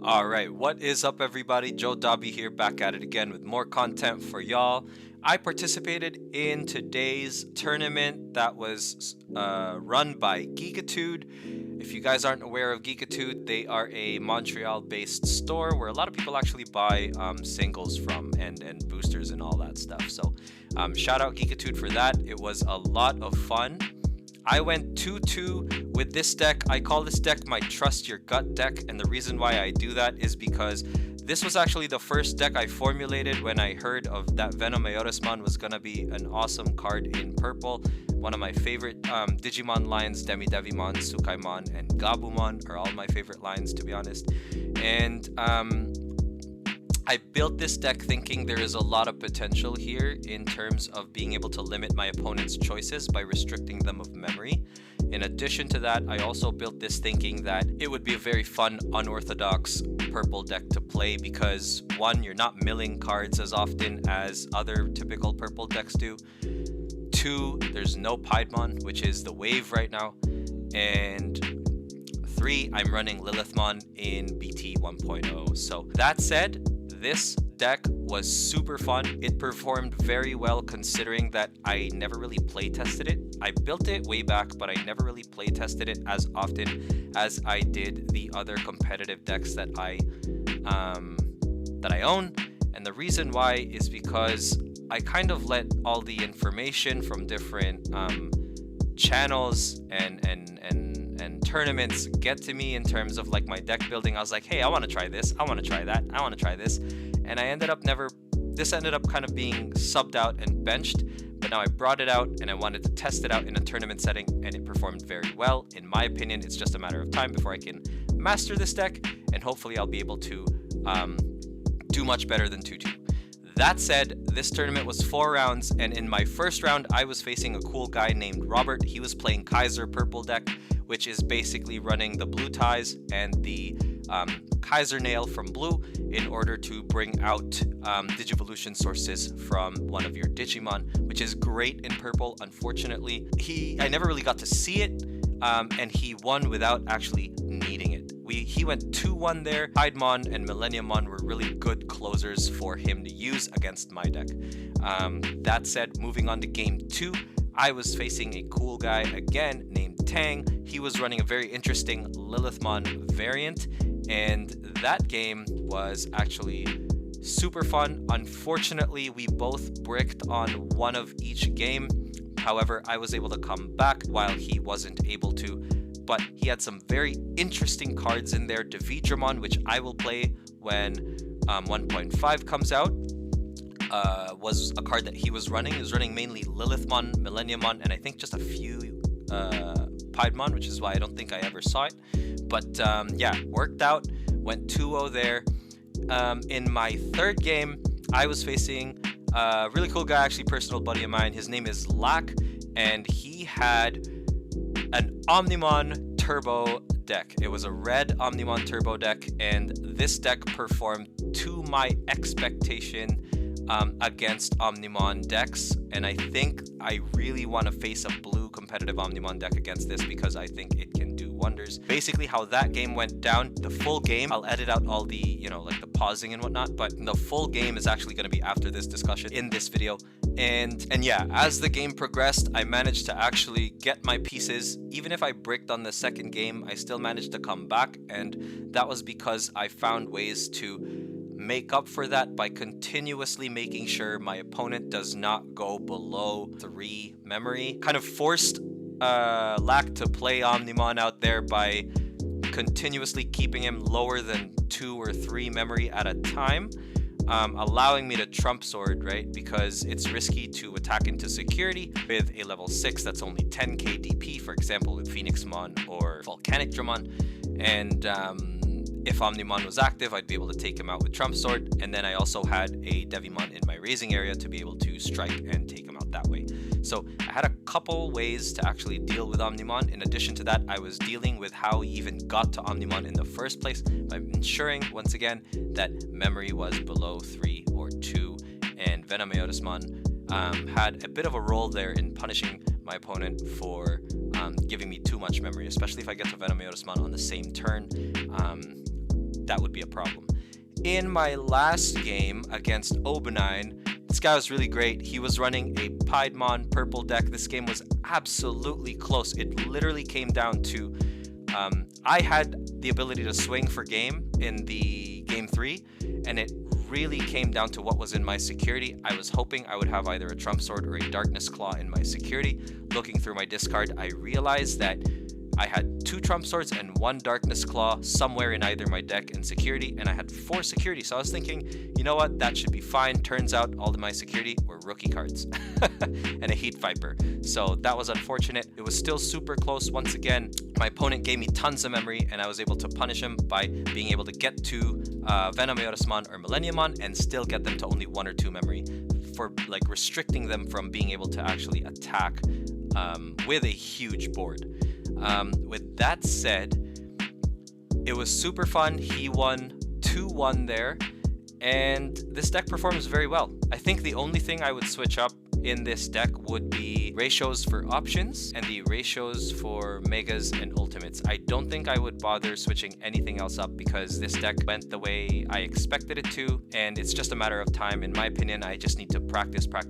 Alright, what is up everybody? Joe Dobby here, back at it again with more content for y'all. I participated in today's tournament that was run by Geekittude. If you guys aren't aware of Geekittude, they are a Montreal-based store where a lot of people actually buy singles from and boosters and all that stuff. So shout out Geekittude for that. It was a lot of fun. I went 2-2 with this deck. I call this deck my Trust Your Gut deck, and the reason why I do that is because this was actually the first deck I formulated when I heard of that Venom Myotismon was gonna be an awesome card in purple. One of my favorite Digimon lines, Devimon, Sukaimon, and Gabumon are all my favorite lines, to be honest. And I built this deck thinking there is a lot of potential here in terms of being able to limit my opponent's choices by restricting them of memory. In addition to that, I also built this thinking that it would be a very fun, unorthodox purple deck to play because, one, you're not milling cards as often as other typical purple decks do. Two, there's no Piedmon, which is the wave right now. And three, I'm running Lilithmon in BT 1.0. So that said, this deck was super fun. It performed very well considering that I never really play tested it. I built it way back, but I never really play tested it as often as I did the other competitive decks that I own. And the reason why is because I kind of let all the information from different channels and tournaments get to me in terms of like my deck building. I was like, hey, I want to try this, I want to try that, I want to try this, and this ended up kind of being subbed out and benched, but now I brought it out and I wanted to test it out in a tournament setting, and it performed very well. In my opinion, it's just a matter of time before I can master this deck, and hopefully I'll be able to do much better than 2-2. That said, this tournament was 4 rounds, and in my first round, I was facing a cool guy named Robert. He was playing Kaiser purple deck, which is basically running the blue ties and the Kaiser nail from blue in order to bring out Digivolution sources from one of your Digimon, which is great in purple. Unfortunately, I never really got to see it, and he won without actually needing it. He went 2-1 there. Piedmon and Millenniumon were really good closers for him to use against my deck. That said, moving on to game 2, I was facing a cool guy again named Tang. He was running a very interesting Lilithmon variant, and that game was actually super fun. Unfortunately, we both bricked on one of each game. However, I was able to come back while he wasn't able to. But he had some very interesting cards in there. Digimon, which I will play when 1.5 comes out, was a card that he was running. He was running mainly Lilithmon, Millenniumon, and I think just a few Piedmon, which is why I don't think I ever saw it. But yeah, worked out. Went 2-0 there. In my third game, I was facing a really cool guy, actually personal buddy of mine. His name is Lack, and he had an Omnimon Turbo deck. It was a red Omnimon Turbo deck, and this deck performed to my expectation against Omnimon decks, and I think I really want to face a blue competitive Omnimon deck against this because I think it can do wonders. Basically how that game went down, the full game, I'll edit out all the, like the pausing and whatnot, but the full game is actually going to be after this discussion in this video. And yeah, as the game progressed, I managed to actually get my pieces. Even if I bricked on the second game, I still managed to come back, and that was because I found ways to make up for that by continuously making sure my opponent does not go below 3 memory. Kind of forced Lack to play Omnimon out there by continuously keeping him lower than 2 or 3 memory at a time, allowing me to trump sword, right? Because it's risky to attack into security with a level 6 that's only 10k DP, for example, with Phoenixmon or Volcanic Dramon. And if Omnimon was active, I'd be able to take him out with Trump Sword, and then I also had a Devimon in my raising area to be able to strike and take him out that way. So I had a couple ways to actually deal with Omnimon. In addition to that, I was dealing with how he even got to Omnimon in the first place by ensuring, once again, that memory was below 3 or 2, and Venom Myotismon had a bit of a role there in punishing my opponent for giving me too much memory, especially if I get to Venom Myotismon on the same turn. that would be a problem. In my last game against Obanine, this guy was really great. He was running a Piedmon purple deck. This game was absolutely close. It literally came down to I had the ability to swing for game in the game 3, and it really came down to what was in my security. I was hoping I would have either a Trump Sword or a Darkness Claw in my security. Looking through my discard, I realized that I had 2 Trump Swords and 1 Darkness Claw somewhere in either my deck and security, and I had 4 security. So I was thinking, you know what, that should be fine. Turns out all of my security were rookie cards and a Heat Viper. So that was unfortunate. It was still super close. Once again, my opponent gave me tons of memory, and I was able to punish him by being able to get to Venom, Myotismon, or Millenniumon and still get them to only 1 or 2 memory, for like restricting them from being able to actually attack with a huge board. With that said, it was super fun. He won 2-1 there, and this deck performs very well. I think the only thing I would switch up in this deck would be ratios for options and the ratios for megas and ultimates. I don't think I would bother switching anything else up because this deck went the way I expected it to, and it's just a matter of time. In my opinion, I just need to practice. I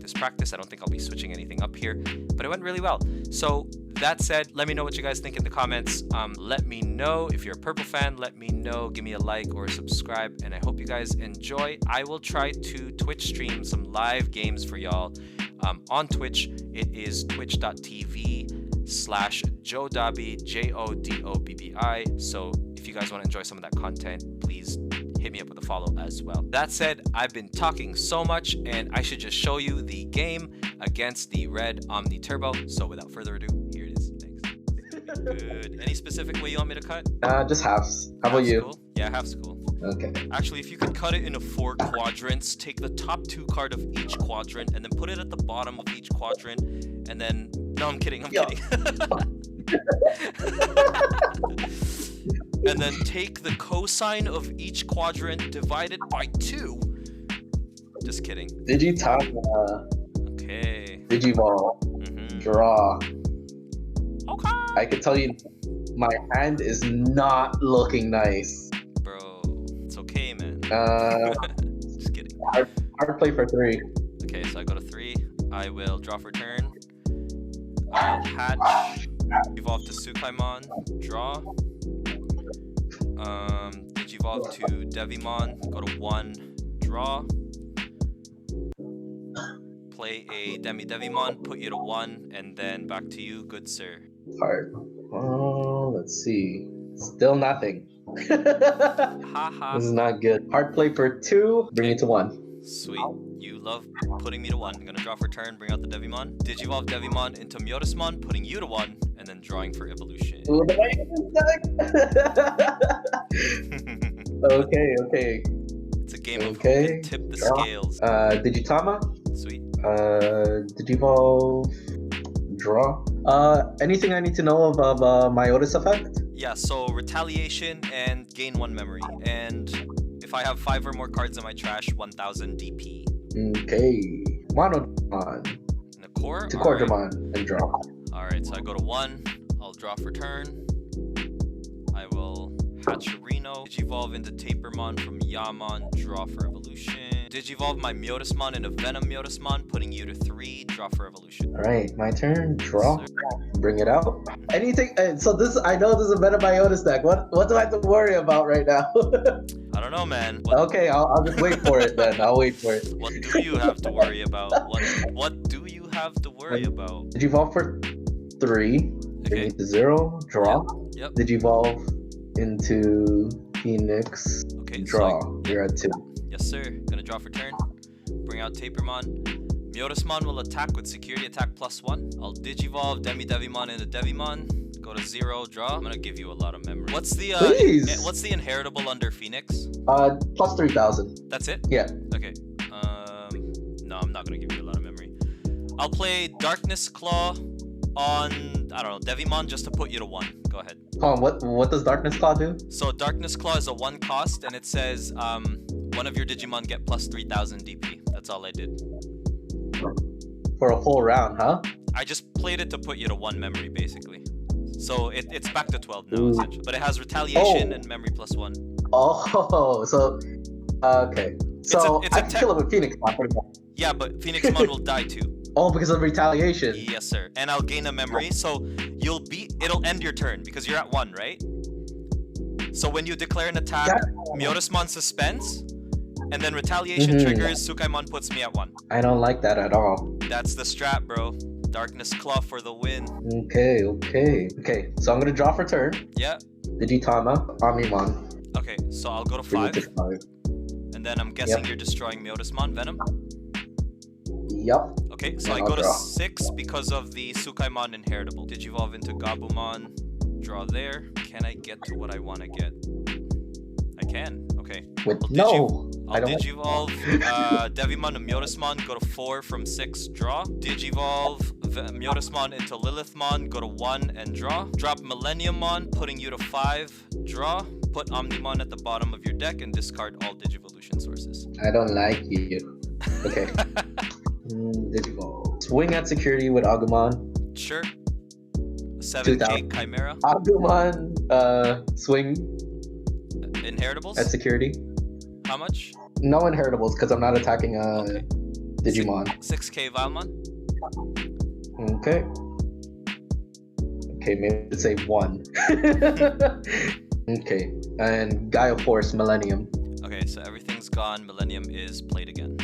don't think I'll be switching anything up here, but it went really well. So that said, let me know what you guys think in the comments. Let me know if you're a purple fan. Let me know, give me a like or a subscribe, and I hope you guys enjoy. I will try to Twitch stream some live games for y'all on Twitch. It is twitch.tv/Jodobby, Jodobbi. So if you guys want to enjoy some of that content, please hit me up with a follow as well. That said, I've been talking so much, and I should just show you the game against the Red Omni Turbo. So without further ado, here it is. Thanks. Good. Any specific way you want me to cut? Just halves. How about you? Cool. Yeah, half's cool. Okay. Actually, if you could cut it into 4 quadrants, take the top 2 card of each quadrant and then put it at the bottom of each quadrant, and then... No, I'm kidding. I'm kidding. And then take the cosine of each quadrant, divide it by 2. Just kidding. Digitama. Okay. Digimon. Draw. Okay. I can tell you, my hand is not looking nice. Bro, it's okay, man. Just kidding. Hard play for 3. Okay, so I go to 3. I will draw for turn. I'll hatch. Evolve to Sukaimon. Draw. Digivolve to Devimon. Go to 1. Draw. Play a Devimon. Put you to 1, and then back to you, good sir. Hard. Oh, let's see. Still nothing. Haha. This is not good. Hard play for 2. Bring it to 1. Sweet. You love putting me to 1. I'm gonna draw for turn, bring out the Devimon. Digivolve Devimon into Myotismon, putting you to 1, and then drawing for evolution. Okay. It's a game of who can tip the scales. Digitama. Sweet. Digivolve. Draw. Anything I need to know about Myotis effect? Yeah, so retaliation and gain 1 memory. And if I have 5 or more cards in my trash, 1000 DP. Okay. Monomon. In the core? To Quadramon and draw. Alright, so I go to 1. I'll draw for turn. I will hatch Reno. Digivolve into Tapermon from Yamon. Draw for evolution. Digivolve my Myotismon into Venom Myotismon, putting you to 3. Draw for evolution. Alright, my turn. Draw. Bring it out. Anything. So I know this is a Meta Myotis deck. What do I have to worry about right now? I don't know, man. Okay, I'll just wait for it then. I'll wait for it. What do you have to worry about? What do you have to worry about? Digivolve for 3. Bring it to 0. Draw. Yep. Digivolve into Phoenix. Okay. Draw. You're at 2. Yes, sir. Gonna draw for turn. Bring out Tapermon. Myotismon will attack with security attack +1. I'll Digivolve Devimon into Devimon. Go to 0. Draw. I'm gonna give you a lot of memory. What's the what's the inheritable under Phoenix? Plus 3000. That's it? Yeah. Okay. No, I'm not gonna give you a lot of memory. I'll play Darkness Claw on, I don't know, Devimon just to put you to 1. Go ahead. Hold on, what does Darkness Claw do? So Darkness Claw is a 1 cost, and it says one of your Digimon get plus 3000 DP. That's all I did. For a full round, huh? I just played it to put you to 1 memory, basically. So it's back to 12 now, essentially. But it has retaliation and memory +1. Oh, so okay. So it's a I can kill him with Phoenixmon pretty much. Yeah, but Phoenixmon will die too. Oh, because of retaliation. Yes, sir. And I'll gain a memory, so it'll end your turn because you're at 1, right? So when you declare an attack, Myotismon suspends, and then retaliation triggers, Sukaimon puts me at 1. I don't like that at all. That's the strat, bro. Darkness Claw for the win. Okay. So I'm gonna draw for turn. Yeah. Digitama, Omnimon. Okay, so I'll go to Bring it 5. to 5. And then I'm guessing you're destroying Myotismon, Venom? Yep. Okay, so I go to 6 because of the Sukaimon inheritable. Digivolve into Gabumon. Draw there. Can I get to what I want to get? I can. Okay. I'll Digivolve Devimon to Myotismon. Go to 4 from 6. Draw. Digivolve Myotismon into Lilithmon. Go to 1 and draw. Drop Millenniummon, putting you to 5. Draw. Put Omnimon at the bottom of your deck and discard all Digivolution sources. I don't like you. Okay. Digivolve. Swing at security with Agumon. Sure. 7K Chimera. Agumon, swing. Inheritables? At security. How much? No inheritables because I'm not attacking Digimon. 6K Valmon. Okay. Okay, maybe let's say 1. Okay. And Gaia Force Millennium. Okay, so everything's gone. Millennium is played again.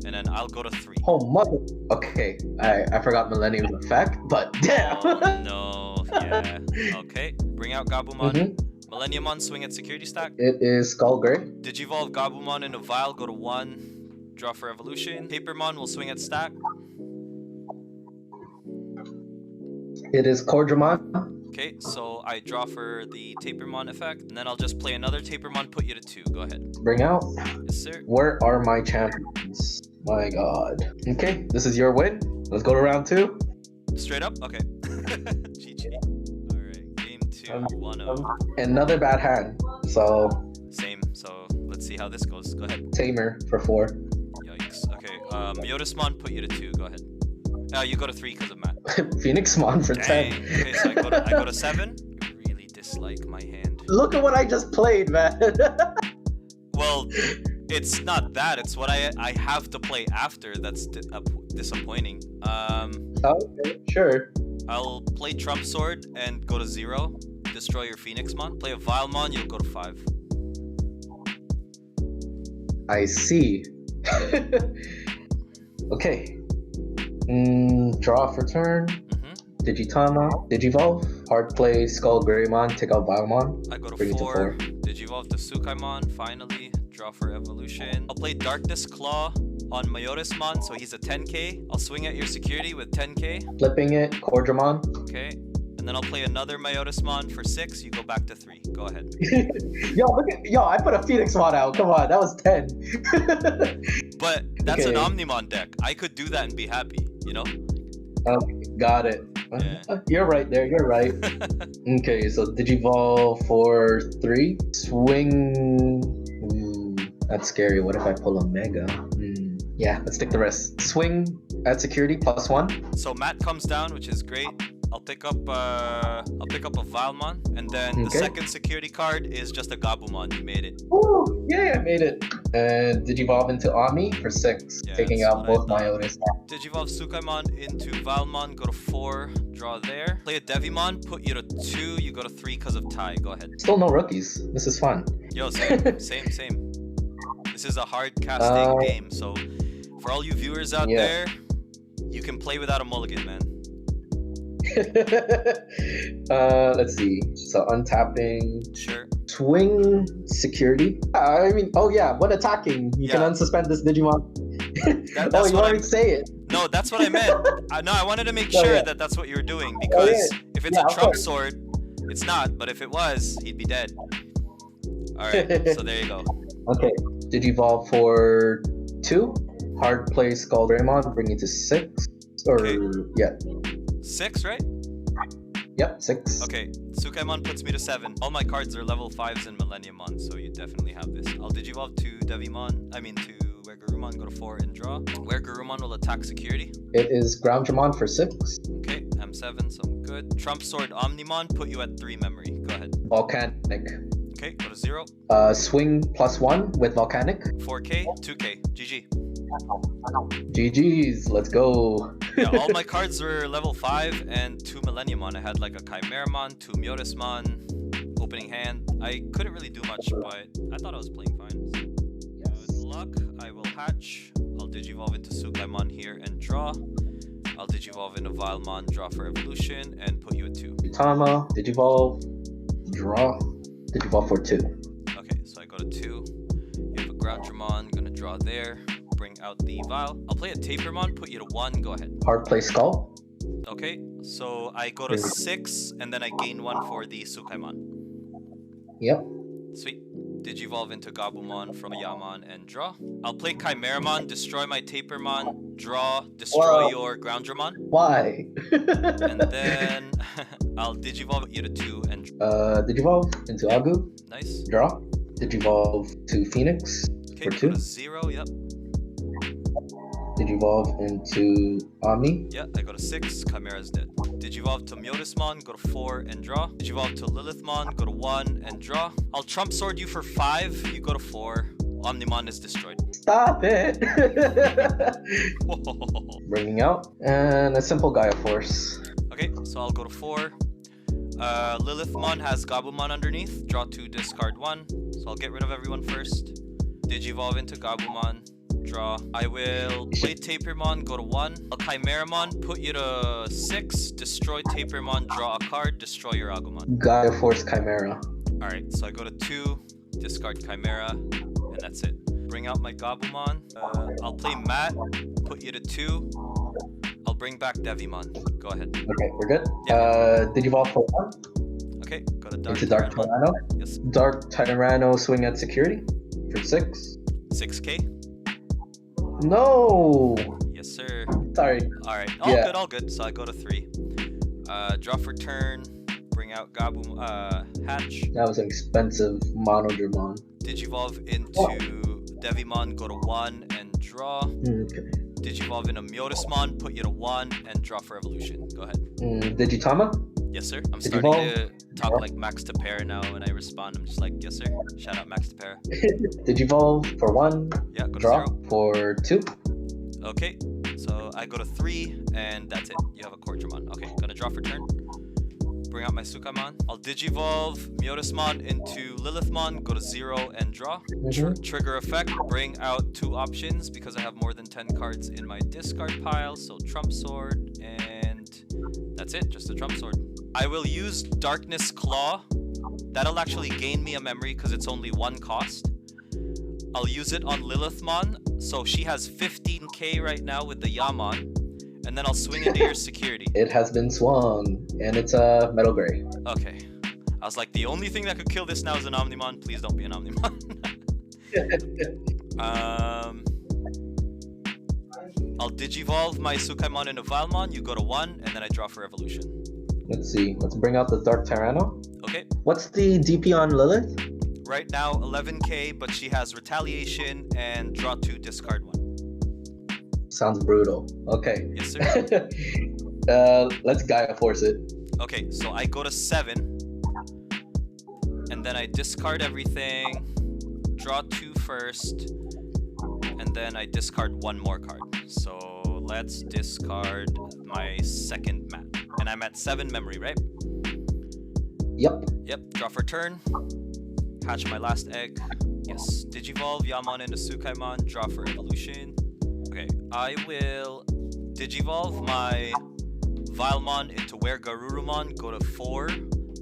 And then I'll go to 3. Oh mother. Okay. I forgot Millennium's effect, but damn. Oh no. Yeah. Okay. Bring out Gabumon. Millenniummon, swing at security stack. It is Skull Gray. Digivolve Gabumon into Vial, go to 1. Draw for evolution. Papermon will swing at stack. It is Cordramon. Okay, so I draw for the Tapermon effect, and then I'll just play another Tapermon, put you to 2. Go ahead. Bring out. Yes, sir. Where are my champions? My god. Okay, this is your win. Let's go to round 2. Straight up? Okay. GG. Alright, game 2, 1-0. Another bad hand. So. Same, so let's see how this goes. Go ahead. Tamer for 4. Yikes. Okay, Myotismon, put you to 2. Go ahead. You go to 3 because of Matt. Phoenixmon for Dang. 10. Okay, so I go to 7. You really dislike my hand. Look at what I just played, man. Well, it's not that. It's what I have to play after that's disappointing. Okay, sure. I'll play Trump Sword and go to 0. Destroy your Phoenixmon. Play a Vilemon, you'll go to 5. I see. Okay. Draw for turn. Digitama. Digivolve. Hard play Skull Greymon. Take out Vilemon. I go to 4. Digivolve to Sukaimon. Finally. Draw for evolution. I'll play Darkness Claw on Myotismon, so he's a 10k. I'll swing at your security with 10k. Flipping it. Cordramon. Okay. And then I'll play another Myotismon for 6. You go back to 3. Go ahead. Yo, I put a Phoenixmon out. Come on, that was 10. But that's an Omnimon deck. I could do that and be happy, you know? Got it. Yeah. You're right there. You're right. Okay, so Digivolve for 3. Swing. That's scary. What if I pull a Mega? Yeah, let's take the rest. Swing at security +1. So Matt comes down, which is great. I'll pick up a Valmon, and then the second security card is just a Gabumon. You made it. Ooh, yeah, I made it. And Digivolve into Ami for 6, taking out both Myotis. Digivolve Sukaimon into Valmon, go to 4, draw there. Play a Devimon, put you to 2, you go to 3 because of tie. Go ahead. Still no rookies. This is fun. Yo, same. This is a hard casting game, so for all you viewers out there, you can play without a mulligan, man. Let's see. So untapping. Sure. Swing security. I mean, when attacking, you can unsuspend this Digimon. You want me to say it? No, that's what I meant. No, I wanted to make sure that that's what you were doing, because if it's a Trump Sword, it's not. But if it was, he'd be dead. All right. So there you go. Okay. Digivolve for 2. Hard play Skull Greymon, bring it to 6. Or 6, right? Yep, 6. Okay, Sukaimon puts me to 7. All my cards are level 5s in Millenniummon, so you definitely have this. I'll Digivolve to to Wergurumon, go to 4 and draw. Wergurumon will attack security. It is Groundramon for 6. Okay, I'm 7, so I'm good. Trump Sword Omnimon, put you at 3 memory. Go ahead. Volcanic. Okay, go to 0. Swing +1 with Volcanic. 4K, 2K. GG. GG's, let's go. Yeah, all my cards were level 5 and 2 Millenniumon. I had like a Chimeramon, 2 Myotismon, opening hand. I couldn't really do much, but I thought I was playing fine. Good luck. I will hatch. I'll Digivolve into Sukaimon here and draw. I'll Digivolve into Vilemon, draw for evolution, and put you at 2. Tama, Digivolve, draw, Digivolve for 2. Okay, so I go to 2. You have a Groundramon, gonna draw there. Bring out the Vile. I'll play a Tapermon, put you to 1, go ahead. Hard play Skull. Okay, so I go to 6, and then I gain 1 for the Sukaimon. Yep. Sweet. Digivolve into Gabumon from Yamon and draw. I'll play Chimeramon, destroy my Tapermon, draw, destroy your Groundramon. Why? And then I'll Digivolve you to 2 and Digivolve into Agu. Nice. Draw. Digivolve to Phoenix Okay, for go 2. to 0, yep. Digivolve into Omni. Yeah, I go to 6, Chimera's dead. Digivolve to Myotismon, go to 4 and draw. Digivolve to Lilithmon, go to 1 and draw. I'll Trump Sword you for 5, you go to 4. Omnimon is destroyed. Stop it! Bringing out. And a simple Gaia Force. Okay, so I'll go to 4. Lilithmon has Gabumon underneath. Draw 2, discard 1. So I'll get rid of everyone first. Digivolve into Gabumon. Draw. I will play Tapermon, go to 1. I'll Chimeramon, put you to 6. Destroy Tapermon, draw a card, destroy your Agumon. Gaia Force Chimera. Alright, so I go to 2, discard Chimera, and that's it. Bring out my Gabumon. I'll play Matt, put you to 2. I'll bring back Devimon. Go ahead. Okay, we're good. Yeah. Digivolve for 1. Okay, go to Dark Into Dark Tyrannomon. Tyranno. Yes. Dark Tyranno swing at security for 6. 6K. No! Yes, sir. Sorry. Alright, Yeah. all good. So I go to 3. Draw for turn. Bring out Gabum Hatch. That was an expensive Monodramon. Digivolve into Devimon, go to 1 and draw. Okay. Digivolve into Myotismon, put you to 1 and draw for evolution. Go ahead. Digitama? Yes, sir. I'm Digivolve? starting to talk like Max Tapera now. When I respond, I'm just like, yes, sir. Shout out Max Tapera. Digivolve for 1. Yeah, go to Draw 0. for 2. Okay, so I go to 3 and that's it. You have a Cortramon. Okay, gonna draw for turn. Bring out my Sukaimon. I'll Digivolve Myotismon into Lilithmon, go to 0 and draw. Trigger effect, bring out 2 options because I have more than 10 cards in my discard pile. So Trump Sword, and that's it, just a Trump Sword. I will use Darkness Claw. That'll actually gain me a memory because it's only 1 cost. I'll use it on Lilithmon. So she has 15k right now with the Yamon. And then I'll swing into your security. It has been swung, and it's a Metal Gray. Okay. I was like, the only thing that could kill this now is an Omnimon. Please don't be an Omnimon. I'll Digivolve my Sukaimon into Vilemon. You go to 1, and then I draw for evolution. Let's see. Let's bring out the Dark Tyranno. Okay. What's the DP on Lilith? Right now, 11k, but she has Retaliation and draw 2, discard 1. Sounds brutal. Okay. Yes, sir. Let's Gaia Force it. Okay, so I go to 7. And then I discard everything. Draw 2 first. And then I discard 1 more card. So let's discard my second mat. And I'm at 7 memory, right? Yep. Yep, draw for turn. Hatch my last egg. Yes. Digivolve Yamon into Sukaimon, draw for evolution. Okay, I will Digivolve my Vilemon into Weregarurumon, go to 4,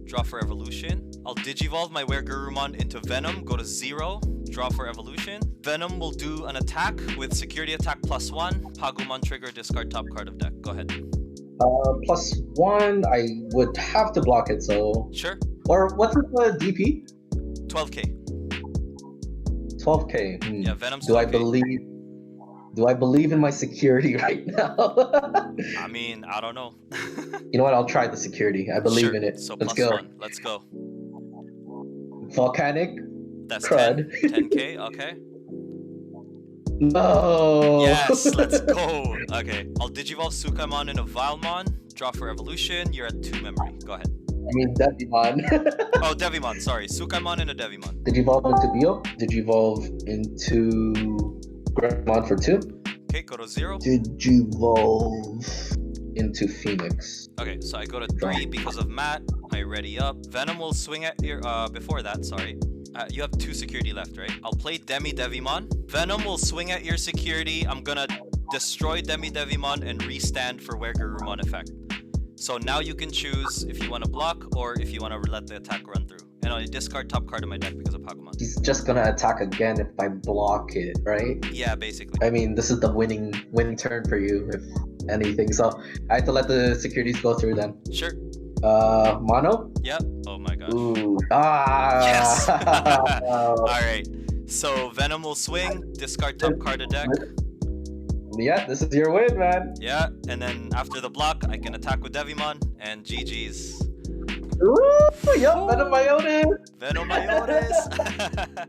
draw for evolution. I'll Digivolve my Weregarurumon into Venom, go to 0, draw for evolution. Venom will do an attack with security attack +1. Pagumon trigger, discard top card of deck. Go ahead. +1, I would have to block it, so... Sure. Or what's the DP? 12k. 12k. Yeah, Venom's 12K. Do I believe in my security right now? I mean, I don't know. You know what? I'll try the security. I believe Sure. in it. So Let's go. +1. Let's go. Volcanic. That's Crud. 10k, okay. No. Yes, let's go. Okay, I'll Digivolve Sukaimon into Vilemon. Draw for evolution. You're at 2 memory. Go ahead. I mean Devimon. Oh, Devimon, sorry. Sukaimon and a Devimon. Digivolve into Bio. Digivolve into Greymon for 2. Okay, go to 0. Digivolve into Phoenix. Okay, so I go to 3 because of Matt. I ready up. Venom will swing at your before that, sorry. You have 2 security left, right? I'll play Devimon. Venom will swing at your security. I'm gonna destroy Devimon and restand for Wergurumon effect. So now you can choose if you want to block or if you want to let the attack run through. And I'll discard top card of my deck because of Pokemon. He's just gonna attack again if I block it, right? Yeah, basically. I mean, this is the winning turn for you, if anything. So I have to let the securities go through then. Sure. Mono? Yep. Oh my gosh. Ooh. Ah! Yes! Alright. So Venom will swing, discard top card of deck. Yeah, this is your win, man. Yeah, and then after the block, I can attack with Devimon and GG's. Ooh, yup, Venomiotis! Venomiotis!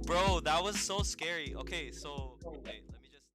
Bro, that was so scary. Okay, so wait, let me